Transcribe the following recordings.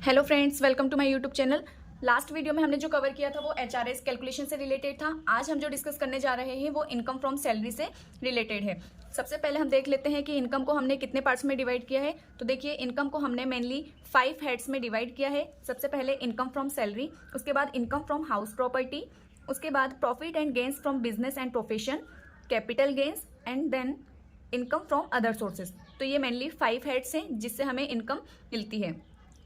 Hello friends, welcome to my YouTube channel. Last video में हमने जो कवर किया था वो एचआरएस कैलकुलेशन से रिलेटेड था। आज हम जो डिस्कस करने जा रहे हैं वो इनकम फ्रॉम सैलरी से रिलेटेड है। सबसे पहले हम देख लेते हैं कि इनकम को हमने कितने पार्ट्स में डिवाइड किया है। तो देखिए, इनकम को हमने मेनली 5 हेड्स में डिवाइड किया है। सबसे पहले इनकम फ्रॉम सैलरी, उसके बाद इनकम फ्रॉम हाउस प्रॉपर्टी, उसके बाद profit and gains from business and profession, capital gains and then income from other sources. तो ये मेनली 5 हेड्स हैं जिससे हमें इनकम मिलती है।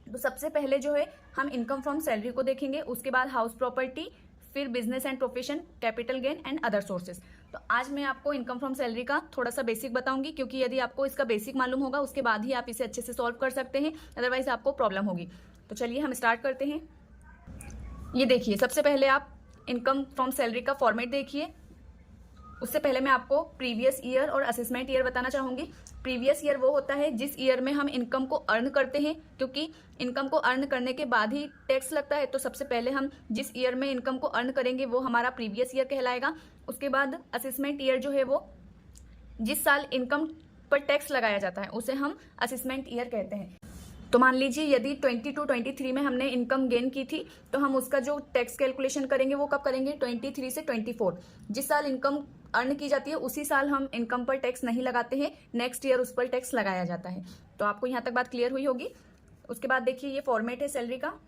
तो सबसे पहले जो है हम इनकम फ्रॉम सैलरी को देखेंगे, उसके बाद हाउस प्रॉपर्टी, फिर business and profession, capital gain and other sources. तो आज मैं आपको इनकम फ्रॉम सैलरी का थोड़ा सा बेसिक बताऊंगी, क्योंकि यदि आपको इसका बेसिक मालूम होगा उसके बाद ही आप इसे अच्छे से सॉल्व कर सकते हैं, अदरवाइज आपको प्रॉब्लम होगी। तो चलिए हम स्टार्ट करते हैं। ये देखिए, सबसे पहले आप इनकम फ्रॉम सैलरी का फॉर्मेट देखिए। उससे पहले मैं आपको प्रीवियस ईयर और असेसमेंट ईयर बताना चाहूंगी। प्रीवियस ईयर वो होता है जिस ईयर में हम इनकम को अर्न करते हैं, क्योंकि इनकम को अर्न करने के बाद ही टैक्स लगता है। तो सबसे पहले हम जिस ईयर में इनकम को अर्न करेंगे वो हमारा प्रीवियस ईयर कहलाएगा। उसके बाद असेसमेंट ईयर जो है वो जिस साल इनकम पर टैक्स लगाया जाता है उसे हम असेसमेंट ईयर कहते हैं। तो मान लीजिए यदि 22-23 में हमने इनकम गेन की थी, तो हम उसका जो टैक्स कैलकुलेशन करेंगे वो कब करेंगे? 23 से 24। जिस साल इनकम अर्न की जाती है उसी साल हम इनकम पर टैक्स नहीं लगाते हैं, नेक्स्ट ईयर उस पर टैक्स लगाया जाता है। तो आपको यहाँ तक बात क्लियर हुई होगी। उसके बाद देखिए, ये फॉर्मेट है सैलरी का।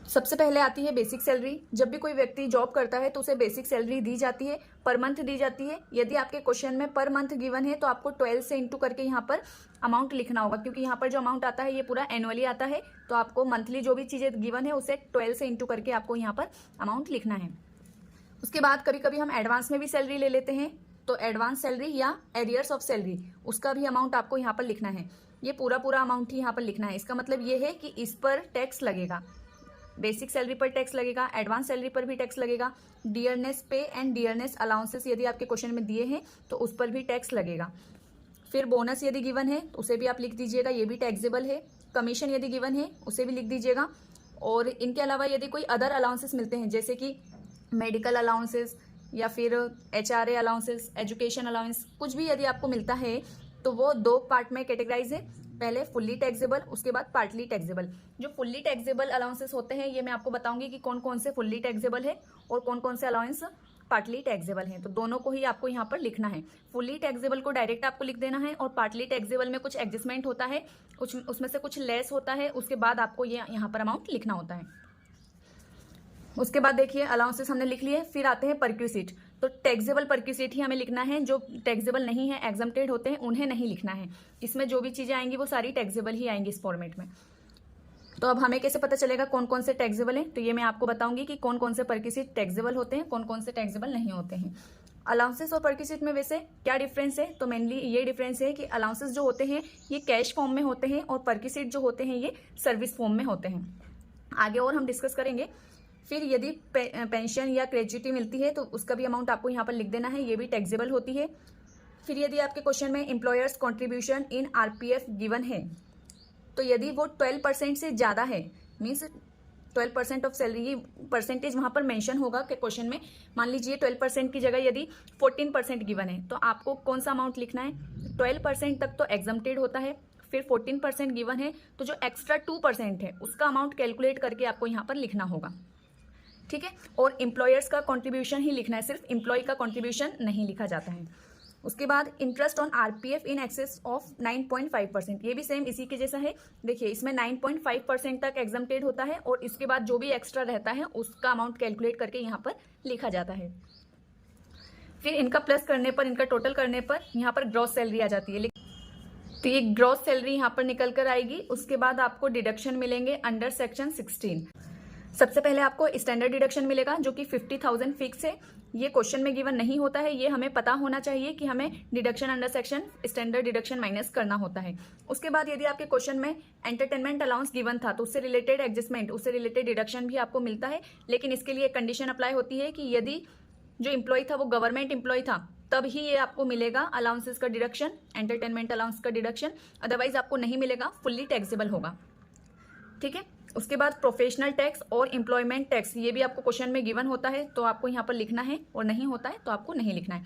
सबसे पहले आती है बेसिक सैलरी। जब भी कोई व्यक्ति जॉब करता है तो उसे बेसिक सैलरी दी जाती है, पर मंथ दी जाती है। यदि आपके क्वेश्चन में पर मंथ गिवन है तो आपको 12 से इंटू करके यहाँ पर अमाउंट लिखना होगा, क्योंकि यहाँ पर जो अमाउंट आता है ये पूरा एनुअली आता है। तो आपको मंथली जो भी चीज़ें गिवन है उसे 12 से इंटू करके आपको यहाँ पर अमाउंट लिखना है। उसके बाद कभी कभी हम एडवांस में भी सैलरी ले लेते हैं, तो एडवांस सैलरी या एरियर्स ऑफ सैलरी, उसका भी अमाउंट आपको यहाँ पर लिखना है। ये पूरा अमाउंट ही यहाँ पर लिखना है। इसका मतलब ये है कि इस पर टैक्स लगेगा। बेसिक सैलरी पर टैक्स लगेगा, एडवांस सैलरी पर भी टैक्स लगेगा, डियरनेस पे एंड डियरनेस अलाउंसेस यदि आपके क्वेश्चन में दिए हैं तो उस पर भी टैक्स लगेगा। फिर बोनस यदि गिवन है तो उसे भी आप लिख दीजिएगा, ये भी टैक्सेबल है। कमीशन यदि गिवन है उसे भी लिख दीजिएगा। और इनके अलावा यदि कोई अदर अलाउंसेस मिलते हैं, जैसे कि मेडिकल अलाउंसेस या फिर HRA अलाउंसेस, एजुकेशन अलाउंस, कुछ भी यदि आपको मिलता है तो वो 2 पार्ट में कैटेगराइज है। पहले फुल्ली टैक्सेबल, उसके बाद पार्टली टैक्सेबल। जो फुल्ली टैक्सेबल अलाउंसेस होते हैं ये मैं आपको बताऊंगी कि कौन कौन से फुल्ली टैक्सेबल है और कौन कौन से अलाउंस पार्टली टैक्सेबल हैं। तो दोनों को ही आपको यहाँ पर लिखना है। फुल्ली टैक्सेबल को डायरेक्ट आपको लिख देना है, और पार्टली टैक्सेबल में कुछ एडजस्टमेंट होता है, उसमें से कुछ लेस होता है, उसके बाद आपको ये यहाँ पर अमाउंट लिखना होता है। उसके बाद देखिए, अलाउंसेस हमने लिख लिए। फिर आते हैं परक्यूसिट। तो टैक्सेबल परक्यूसिट ही हमें लिखना है। जो टैक्सेबल नहीं है, एग्जम्प्टेड होते हैं, उन्हें नहीं लिखना है। इसमें जो भी चीजें आएंगी वो सारी टैक्सेबल ही आएंगी इस फॉर्मेट में। तो अब हमें कैसे पता चलेगा कौन कौन से टैक्सेबल हैं? तो ये मैं आपको बताऊंगी कि कौन कौन से परक्यूसिट टैक्सेबल होते हैं, कौन कौन से टैक्सेबल नहीं होते हैं। अलाउंसेस और परक्यूसिट में वैसे क्या डिफरेंस है? तो मेनली ये डिफरेंस है कि अलाउंसेस जो होते हैं ये कैश फॉर्म में होते हैं, और परक्यूसिट जो होते हैं ये सर्विस फॉर्म में होते हैं। आगे और हम डिस्कस करेंगे। फिर यदि पेंशन या ग्रेच्युटी मिलती है तो उसका भी अमाउंट आपको यहाँ पर लिख देना है, ये भी टैक्सेबल होती है। फिर यदि आपके क्वेश्चन में employers contribution in RPF given है, तो यदि वो 12% से ज़्यादा है, मीन्स 12% ऑफ सैलरी, ये परसेंटेज वहाँ पर मेंशन होगा कि क्वेश्चन में मान लीजिए 12% की जगह यदि 14% गिवन है, तो आपको कौन सा अमाउंट लिखना है? 12% तक तो एग्जम्प्टेड होता है, फिर 14% गिवन है तो जो एक्स्ट्रा 2% है उसका अमाउंट कैलकुलेट करके आपको यहाँ पर लिखना होगा, ठीक है। और एम्प्लॉयर्स का कंट्रीब्यूशन ही लिखना है, सिर्फ एम्प्लॉय का कंट्रीब्यूशन नहीं लिखा जाता है। उसके बाद interest on RPF in excess of 9.5%, ये भी सेम इसी के जैसा है। देखिए, इसमें 9.5% तक एग्जम्प्टेड होता है, और इसके बाद जो भी एक्स्ट्रा रहता है उसका अमाउंट कैलकुलेट करके यहाँ पर लिखा जाता है। फिर इनका प्लस करने पर, इनका टोटल करने पर यहाँ पर ग्रॉस सैलरी आ जाती है। तो ये ग्रॉस सैलरी यहाँ पर निकल कर आएगी। उसके बाद आपको डिडक्शन मिलेंगे अंडर सेक्शन 16। सबसे पहले आपको स्टैंडर्ड डिडक्शन मिलेगा जो कि 50,000 फिक्स है। ये क्वेश्चन में गिवन नहीं होता है, ये हमें पता होना चाहिए कि हमें deduction under section standard deduction minus करना होता है। उसके बाद यदि आपके क्वेश्चन में एंटरटेनमेंट अलाउंस गिवन था तो उससे रिलेटेड एडजस्टमेंट, उससे रिलेटेड डिडक्शन भी आपको मिलता है, लेकिन इसके लिए कंडीशन अप्लाई होती है कि यदि जो एम्प्लॉय था वो गवर्नमेंट एम्प्लॉय था तब ही ये आपको मिलेगा अलाउंसेस का डिडक्शन, एंटरटेनमेंट अलाउंस का डिडक्शन, अदरवाइज आपको नहीं मिलेगा, फुल्ली टैक्सेबल होगा, ठीक है। उसके बाद प्रोफेशनल टैक्स और एम्प्लॉयमेंट टैक्स, ये भी आपको क्वेश्चन में गिवन होता है तो आपको यहाँ पर लिखना है, और नहीं होता है तो आपको नहीं लिखना है।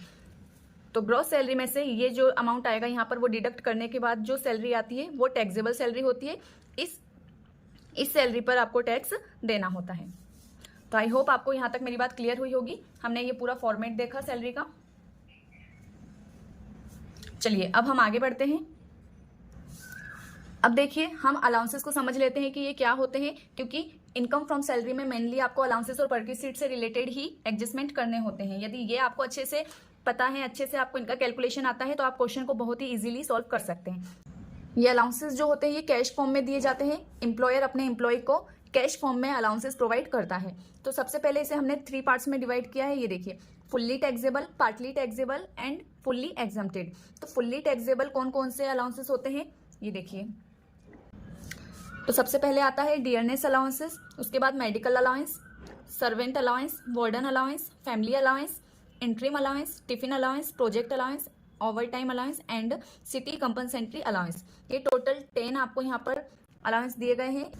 तो ग्रॉस सैलरी में से ये जो अमाउंट आएगा यहाँ पर वो डिडक्ट करने के बाद जो सैलरी आती है वो टैक्सेबल सैलरी होती है। इस इस सैलरी पर आपको टैक्स देना होता है। तो आई होप आपको यहाँ तक मेरी बात क्लियर हुई होगी। हमने ये पूरा फॉर्मेट देखा सैलरी का। चलिए अब हम आगे बढ़ते हैं। अब देखिए हम अलाउंसेस को समझ लेते हैं कि ये क्या होते हैं, क्योंकि इनकम फ्रॉम सैलरी में मेनली आपको अलाउंसेस और परक्विजिट से रिलेटेड ही एडजस्टमेंट करने होते हैं। यदि ये आपको अच्छे से पता है, अच्छे से आपको इनका कैलकुलेशन आता है, तो आप क्वेश्चन को बहुत ही इजीली सॉल्व कर सकते हैं। ये अलाउंसेस जो होते हैं ये कैश फॉर्म में दिए जाते हैं। एम्प्लॉयर अपने एम्प्लॉय को कैश फॉर्म में अलाउंसेस प्रोवाइड करता है। तो सबसे पहले इसे हमने 3 पार्ट्स में डिवाइड किया है। ये देखिए, fully taxable, partly taxable and fully exempted. तो फुल्ली टैक्सेबल कौन कौन से अलाउंसेस होते हैं ये देखिए। तो सबसे पहले आता है डियरनेस अलाउंसेस, उसके बाद medical allowance, servant allowance, warden allowance, family allowance, interim allowance, tiffin allowance, project allowance, overtime allowance and city compensatory allowance. ये टोटल 10 आपको यहाँ पर अलाउंस दिए गए हैं।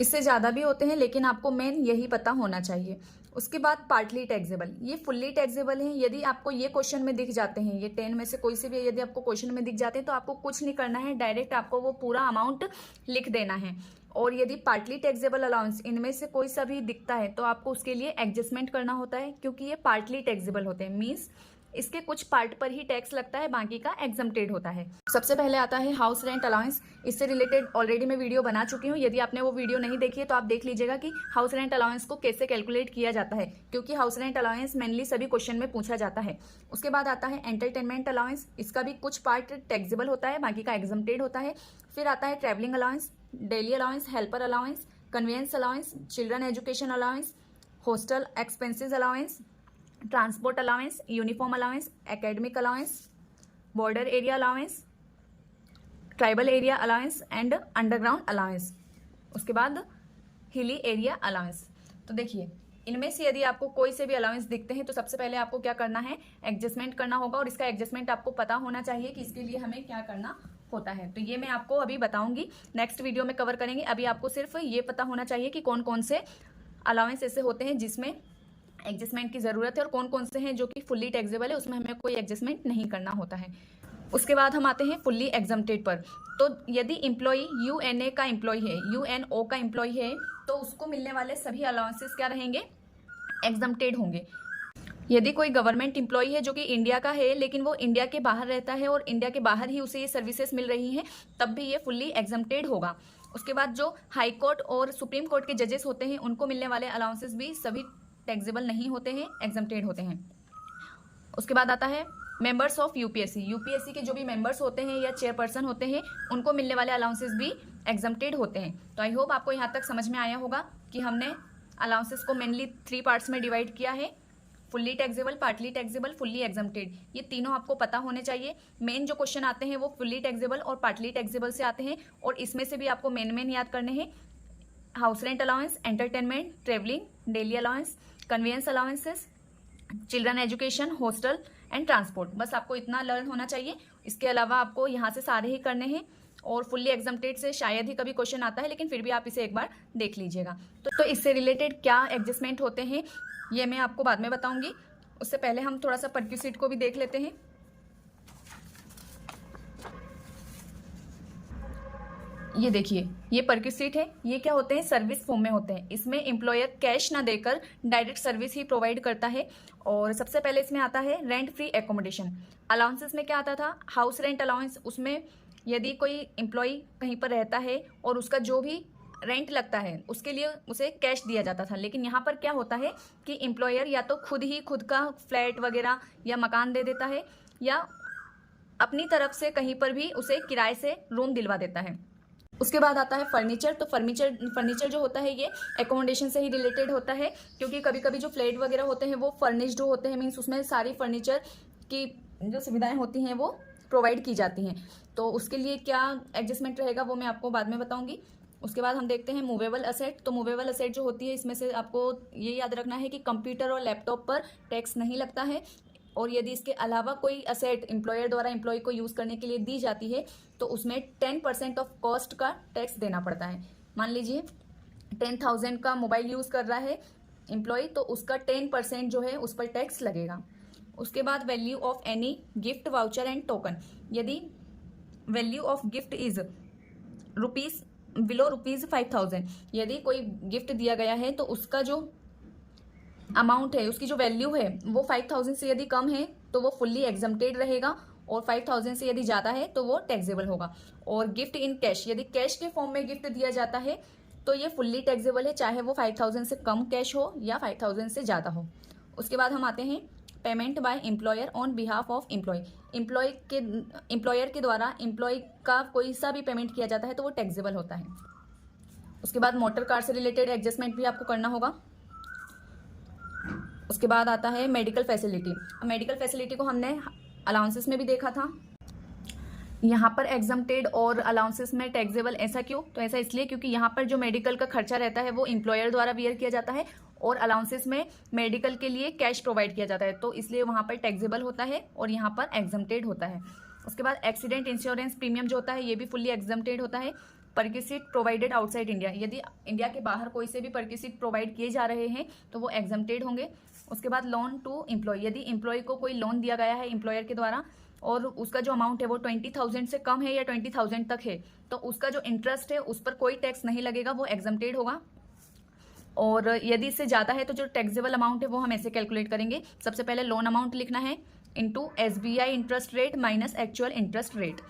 इससे ज़्यादा भी होते हैं, लेकिन आपको मेन यही पता होना चाहिए। उसके बाद पार्टली टैक्सेबल, ये फुल्ली टैक्सेबल है। यदि आपको ये क्वेश्चन में दिख जाते हैं, ये 10 में से कोई से भी यदि आपको क्वेश्चन में दिख जाते हैं, तो आपको कुछ नहीं करना है, डायरेक्ट आपको वो पूरा अमाउंट लिख देना है। और यदि पार्टली टैक्सेबल अलाउंस इनमें से कोई सा भी दिखता है, तो आपको उसके लिए एडजस्टमेंट करना होता है, क्योंकि ये पार्टली टैक्सेबल होते हैं। मीन्स इसके कुछ पार्ट पर ही टैक्स लगता है, बाकी का एग्जम्प्टेड होता है। सबसे पहले आता है हाउस रेंट अलाउंस। इससे रिलेटेड ऑलरेडी मैं वीडियो बना चुकी हूँ। यदि आपने वो वीडियो नहीं देखी है तो आप देख लीजिएगा कि हाउस रेंट अलाउंस को कैसे कैलकुलेट किया जाता है, क्योंकि हाउस रेंट अलाउंस मेनली सभी क्वेश्चन में पूछा जाता है। उसके बाद आता है एंटरटेनमेंट अलाउंस। इसका भी कुछ पार्ट टैक्सेबल होता है, बाकी का एग्जम्प्टेड होता है। फिर आता है travelling allowance, daily allowance, helper allowance, convince allowance, children education allowance, hostel expenses allowance, transport allowance, uniform allowance, academic allowance, border area allowance, tribal area allowance and underground allowance. उसके बाद हिली एरिया अलाउंस। तो देखिए, इनमें से यदि आपको कोई से भी अलाउंस दिखते हैं तो सबसे पहले आपको क्या करना है, एडजस्टमेंट करना होगा। और इसका एडजस्टमेंट आपको पता होना चाहिए कि इसके लिए हमें क्या करना होता है। तो ये मैं आपको अभी बताऊंगी, नेक्स्ट वीडियो में कवर करेंगे। अभी आपको सिर्फ ये पता होना चाहिए कि कौन कौन से अलाउंस ऐसे होते हैं जिसमें एडजस्टमेंट की ज़रूरत है, और कौन कौन से हैं जो कि फुल्ली टैक्सेबल है, उसमें हमें कोई एडजस्टमेंट नहीं करना होता है। उसके बाद हम आते हैं फुल्ली एग्जम्प्टेड पर। तो यदि एम्प्लॉई यूएनए का एम्प्लॉय है, यूएनओ का एम्प्लॉय है, तो उसको मिलने वाले सभी अलाउंसेस क्या रहेंगे, एग्जम्प्टेड होंगे। यदि कोई गवर्नमेंट एम्प्लॉय है जो कि इंडिया का है, लेकिन वो इंडिया के बाहर रहता है और इंडिया के बाहर ही उसे ये सर्विसेज मिल रही हैं, तब भी ये फुल्ली एग्जम्प्टेड होगा। उसके बाद जो हाई कोर्ट और सुप्रीम कोर्ट के जजेस होते हैं, उनको मिलने वाले अलाउंसेस भी सभी टैक्सेबल नहीं होते हैं, एग्जम्प्टेड होते हैं। उसके बाद आता है मेंबर्स ऑफ यूपीएससी। यूपीएससी के जो भी मेंबर्स होते हैं या चेयरपर्सन होते हैं, उनको मिलने वाले अलाउंसेस भी एग्जम्प्टेड होते हैं। तो आई होप आपको यहाँ तक समझ में आया होगा कि हमने अलाउंसेस को मेनली 3 पार्ट्स में डिवाइड किया है, fully taxable, partly taxable, fully exempted. ये तीनों आपको पता होने चाहिए। मेन जो क्वेश्चन आते हैं वो फुल्ली टैक्सेबल और पार्टली टैक्सेबल से आते हैं, और इसमें से भी आपको मेन याद करने हैं, house rent allowance, entertainment, travelling, daily allowance, conveyance allowances, children education, hostel and transport. बस आपको इतना लर्न होना चाहिए। इसके अलावा आपको यहाँ से सारे ही करने हैं, और फुल्ली एग्जम्प्टेड से शायद ही कभी क्वेश्चन आता है, लेकिन फिर भी आप इसे एक बार देख लीजिएगा। तो इससे रिलेटेड क्या एडजस्टमेंट होते हैं ये मैं आपको बाद में बताऊंगी। उससे पहले हम थोड़ा सा परक्विजिट को भी देख लेते हैं। ये देखिए, ये परक्विजिट है। ये क्या होते हैं, सर्विस फॉर्म में होते हैं। इसमें एम्प्लॉयर कैश ना देकर डायरेक्ट सर्विस ही प्रोवाइड करता है। और सबसे पहले इसमें आता है रेंट फ्री एकोमोडेशन। अलाउंसेस में क्या आता था, हाउस रेंट अलाउंस। उसमें यदि कोई एम्प्लॉय कहीं पर रहता है और उसका जो भी रेंट लगता है उसके लिए उसे कैश दिया जाता था, लेकिन यहाँ पर क्या होता है कि एम्प्लॉयर या तो खुद का फ्लैट वगैरह या मकान दे देता है, या अपनी तरफ से कहीं पर भी उसे किराए से रूम दिलवा देता है। उसके बाद आता है फर्नीचर। तो फर्नीचर जो होता है ये एकोमोडेशन से ही रिलेटेड होता है, क्योंकि कभी कभी जो फ्लैट वगैरह होते हैं वो फर्निश्ड होते हैं, मीन्स उसमें सारी फर्नीचर की जो सुविधाएं होती हैं वो प्रोवाइड की जाती हैं। तो उसके लिए क्या एडजस्टमेंट रहेगा वो मैं आपको बाद में बताऊंगी। उसके बाद हम देखते हैं मूवेबल असेट। तो मूवेबल असेट जो होती है, इसमें से आपको ये याद रखना है कि कंप्यूटर और लैपटॉप पर टैक्स नहीं लगता है, और यदि इसके अलावा कोई असेट एम्प्लॉयर द्वारा एम्प्लॉय को यूज़ करने के लिए दी जाती है तो उसमें 10% ऑफ कॉस्ट का टैक्स देना पड़ता है। मान लीजिए 10,000 का मोबाइल यूज़ कर रहा है एम्प्लॉय, तो उसका 10% जो है उस पर टैक्स लगेगा। उसके बाद value of any gift voucher and token. यदि value of gift is below ₹5,000, यदि कोई गिफ्ट दिया गया है तो उसका जो अमाउंट है, उसकी जो वैल्यू है वो 5,000 से यदि कम है तो वो फुल्ली एग्जम्प्टेड रहेगा, और 5,000 से यदि ज़्यादा है तो वो टैक्सेबल होगा। और गिफ्ट इन कैश, यदि कैश के फॉर्म में गिफ्ट दिया जाता है तो ये फुल्ली टैक्सेबल है, चाहे वो 5,000 से कम कैश हो या 5,000 से ज़्यादा हो। उसके बाद हम आते हैं payment by employer on behalf of employee. Employer के द्वारा एम्प्लॉय का कोई सा भी पेमेंट किया जाता है तो वो टैक्सेबल होता है। उसके बाद मोटर कार से रिलेटेड एडजस्टमेंट भी आपको करना होगा। उसके बाद आता है मेडिकल फैसिलिटी। मेडिकल फैसिलिटी को हमने अलाउंसेस में भी देखा था, यहाँ पर एग्जम्प्टेड और अलाउंसेस में टैक्सेबल। ऐसा क्यों? तो ऐसा इसलिए क्योंकि यहाँ पर जो मेडिकल का खर्चा रहता है वो एम्प्लॉयर द्वारा बियर किया जाता है, और अलाउंसेस में मेडिकल के लिए कैश प्रोवाइड किया जाता है, तो इसलिए वहाँ पर टैक्सेबल होता है और यहाँ पर एग्जम्प्टेड होता है। उसके बाद एक्सीडेंट इंश्योरेंस प्रीमियम जो होता है ये भी फुल्ली एग्जम्प्टेड होता है। परक्विसिट प्रोवाइडेड आउटसाइड इंडिया, यदि इंडिया के बाहर कोई से भी परक्विसिट प्रोवाइड किए जा रहे हैं तो वो एग्जम्प्टेड होंगे। उसके बाद लोन टू एम्प्लॉय, यदि एम्प्लॉय को कोई लोन दिया गया है एम्प्लॉयर के द्वारा और उसका जो अमाउंट है वो 20,000 से कम है या 20,000 तक है, तो उसका जो इंटरेस्ट है उस पर कोई टैक्स नहीं लगेगा, वो एग्जम्प्टेड होगा। और यदि इससे ज़्यादा है तो जो टैक्सेबल अमाउंट है वो हम ऐसे कैलकुलेट करेंगे। सबसे पहले लोन अमाउंट लिखना है into SBI interest rate minus actual interest rate.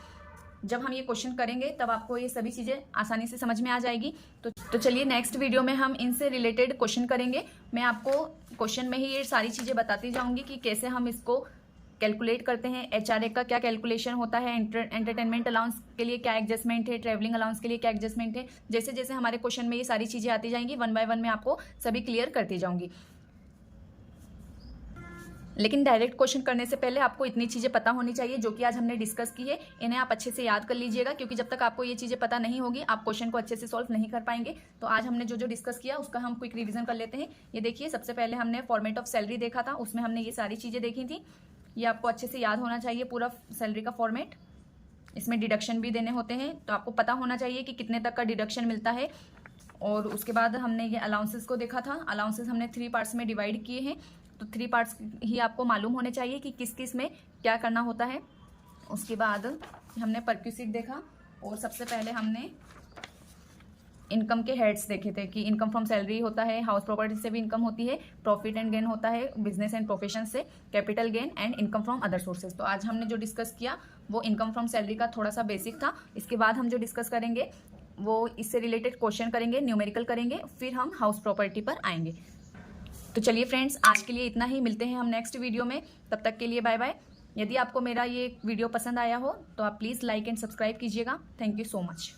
जब हम ये क्वेश्चन करेंगे तब आपको ये सभी चीज़ें आसानी से समझ में आ जाएगी। तो चलिए नेक्स्ट वीडियो में हम इनसे रिलेटेड क्वेश्चन करेंगे। मैं आपको क्वेश्चन में ही ये सारी चीज़ें बताती जाऊंगी कि कैसे हम इसको कैलकुलेट करते हैं। HRA का क्या कैलकुलेशन होता है, एंटरटेनमेंट अलाउंस के लिए क्या एडजस्टमेंट है, ट्रैवलिंग अलाउंस के लिए क्या एडजस्टमेंट है। जैसे जैसे हमारे क्वेश्चन में ये सारी चीज़ें आती जाएंगी, 1 बाय 1 मैं आपको सभी क्लियर करती जाऊंगी। लेकिन डायरेक्ट क्वेश्चन करने से पहले आपको इतनी चीज़ें पता होनी चाहिए जो कि आज हमने डिस्कस की है। इन्हें आप अच्छे से याद कर लीजिएगा, क्योंकि जब तक आपको ये चीज़ें पता नहीं होगी आप क्वेश्चन को अच्छे से सॉल्व नहीं कर पाएंगे। तो आज हमने जो जो डिस्कस किया उसका हम क्विक रिवीजन कर लेते हैं। ये देखिए, सबसे पहले हमने फॉर्मेट ऑफ सैलरी देखा था, उसमें हमने ये सारी चीज़ें देखी थी। ये आपको अच्छे से याद होना चाहिए पूरा सैलरी का फॉर्मेट। इसमें डिडक्शन भी देने होते हैं, तो आपको पता होना चाहिए कि कितने तक का डिडक्शन मिलता है। और उसके बाद हमने ये अलाउंसेस को देखा था। अलाउंसेस हमने 3 पार्ट्स में डिवाइड किए हैं, तो 3 पार्ट्स ही आपको मालूम होने चाहिए कि किस किस में क्या करना होता है। उसके बाद हमने परक्विसिट देखा, और सबसे पहले हमने इनकम के हेड्स देखे थे कि इनकम फ्रॉम सैलरी होता है, हाउस प्रॉपर्टी से भी इनकम होती है, प्रॉफिट एंड गेन होता है बिजनेस एंड प्रोफेशन से, capital gain and income from other sources. तो आज हमने जो डिस्कस किया वो इनकम फ्रॉम सैलरी का थोड़ा सा बेसिक था। इसके बाद हम जो डिस्कस करेंगे वो इससे रिलेटेड क्वेश्चन करेंगे, न्यूमेरिकल करेंगे, फिर हम हाउस प्रॉपर्टी पर आएंगे। तो चलिए फ्रेंड्स, आज के लिए इतना ही। मिलते हैं हम नेक्स्ट वीडियो में, तब तक के लिए बाय बाय। यदि आपको मेरा ये वीडियो पसंद आया हो तो आप प्लीज़ लाइक एंड सब्सक्राइब कीजिएगा। Thank you so much.